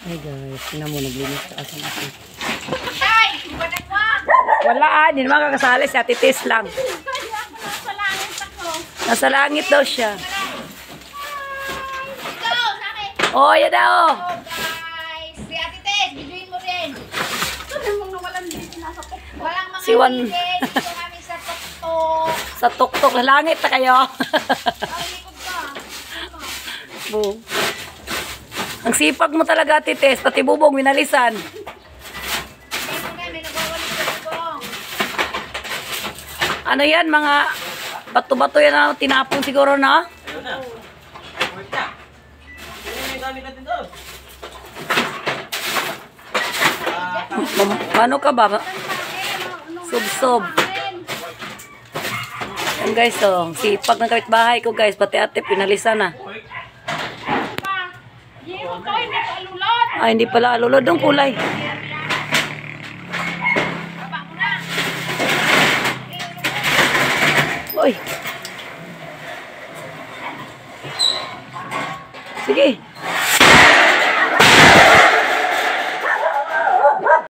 Ay guys, tingnan mo, naglinis sa asan ako. Ay! Bagat mo! Wala hindi naman kakasali si Ate Tess lang. Nasa langit ako. Nasa langit daw siya. Ikaw, sa akin. Oh, yan daw. Oh, guys. Si Ate Tess, biduin mo rin. Ano mong nawalan dito nasa tuktok? Walang mga Si Juan. bibig. Dito kami sa tuktok. Sa tuktok na langit na kayo. Ay, likod ka. Boom. Ang sipag mo talaga, Ate Tess. Pati bubong, winalisan. Dito kami, nagwawalik sa bubong. Ano yan, mga bato-bato yan na tinapon siguro na? Ayun na. Work na. Ayun yung gamit natin doon. Ano ka ba? Sub-sub. Yan guys, oh. Sipag ng kapitbahay ko guys. Pati ate, pinalisan na. Ay, hindi pala alulod. Ang kulay. Uy. Sige.